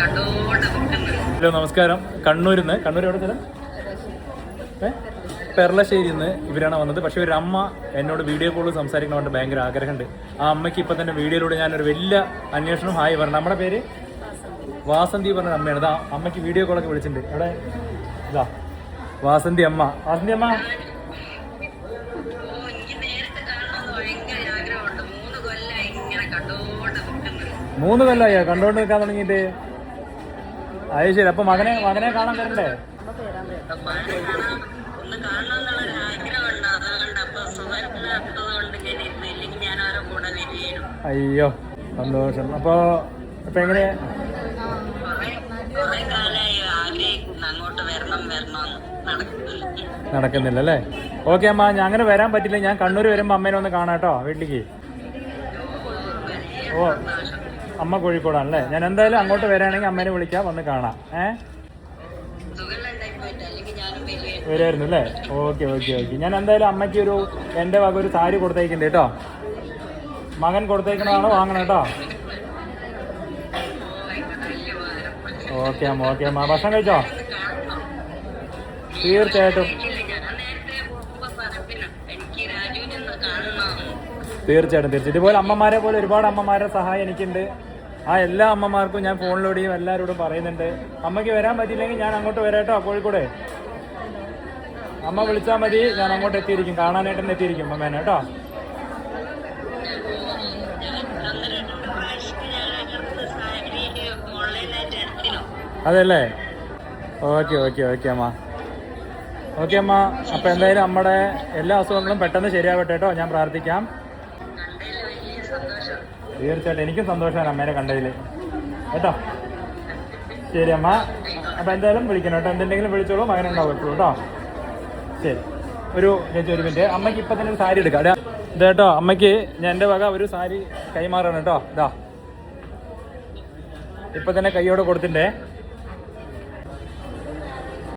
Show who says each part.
Speaker 1: Hello നമസ്കാരം. കണ്ണൂർ എവിടെ സ്ഥലം? പെർളശ്ശേരിയിൽ നിന്ന് ഇവരാണ് വന്നത്. പക്ഷെ ഒരു അമ്മ എന്നോട് വീഡിയോ കോളിൽ സംസാരിക്കണമെന്ന് ഭയങ്കര ആഗ്രഹമുണ്ട്. ആ അമ്മയ്ക്ക് ഇപ്പം തന്നെ വീഡിയോയിലൂടെ ഞാനൊരു വലിയ അന്വേഷണം ഹായ് പറഞ്ഞു. നമ്മുടെ പേര് വാസന്തി പറഞ്ഞ അമ്മയാണ്. ഇതാ അമ്മയ്ക്ക് വീഡിയോ കോളൊക്കെ വിളിച്ചിട്ടുണ്ട്. അവിടെ ഇതാ വാസന്തി അമ്മ. 3 കൊല്ലമായോ കണ്ടോണ്ട് നിൽക്കാൻ തുടങ്ങിയിട്ട്? അത് ശരി. അപ്പൊ മകനെ കാണാൻ വരണ്ടേ? അയ്യോ സന്തോഷം. അപ്പൊ എങ്ങനെ നടക്കുന്നില്ല അല്ലേ? ഓക്കെ അമ്മ, ഞാൻ അങ്ങനെ വരാൻ പറ്റില്ല. ഞാൻ കണ്ണൂർ വരുമ്പോ അമ്മേനെ ഒന്ന് കാണാം കേട്ടോ വീട്ടിലേക്ക്. ഓ അമ്മ കോഴിക്കോടാണല്ലേ? ഞാൻ എന്തായാലും അങ്ങോട്ട് വരാണെങ്കിൽ അമ്മേനെ വിളിക്കാം, വന്ന് കാണാം. വരുമായിരുന്നു അല്ലേ? ഓക്കെ. ഞാൻ എന്തായാലും അമ്മയ്ക്ക് എൻ്റെ വക ഒരു സാരി കൊടുത്തേക്കുന്നുണ്ട് കേട്ടോ. മകൻ കൊടുത്തേക്കണതാണോ വാങ്ങണം കേട്ടോ. ഓക്കെ അമ്മ ഭക്ഷണം കഴിച്ചോ? തീർച്ചയായിട്ടും ഇതുപോലെ അമ്മമാരെ പോലെ ഒരുപാട് അമ്മമാരുടെ സഹായം എനിക്കുണ്ട്. ആ എല്ലാ അമ്മമാർക്കും ഞാൻ ഫോണിലൂടെയും എല്ലാവരോടും പറയുന്നുണ്ട്. അമ്മയ്ക്ക് വരാൻ പറ്റിയില്ലെങ്കിൽ ഞാൻ അങ്ങോട്ട് വരാം കേട്ടോ. കോഴിക്കോട് അമ്മ വിളിച്ചാൽ മതി, ഞാൻ അങ്ങോട്ട് എത്തിയിരിക്കും. കാണാനായിട്ട് തന്നെ എത്തിയിരിക്കും അമ്മേനെ കേട്ടോ. അതല്ലേ? ഓക്കെ അമ്മ. അപ്പം എന്തായാലും നമ്മുടെ എല്ലാ അസുഖങ്ങളും പെട്ടെന്ന് ശരിയാവട്ടെ കേട്ടോ. ഞാൻ പ്രാർത്ഥിക്കാം. തീർച്ചയായിട്ടും എനിക്കും സന്തോഷമാണ് അമ്മേനെ കണ്ടതിൽ കേട്ടോ. ശരി അമ്മ. അപ്പം എന്തായാലും വിളിക്കണം കേട്ടോ. എന്തെങ്കിലും വിളിച്ചോളൂ, മകനുണ്ടാവും എപ്പോഴും കേട്ടോ. ശരി. ഒരു മിനിറ്റ്. അമ്മയ്ക്ക് ഇപ്പം തന്നെ ഒരു സാരി എടുക്കാം. ഇത് കേട്ടോ, അമ്മയ്ക്ക് ഞാൻ എൻ്റെ വക ഒരു സാരി കൈമാറാണ് കേട്ടോ. ഇതാ ഇപ്പം തന്നെ കൈയോടെ കൊടുത്തിട്ടേ.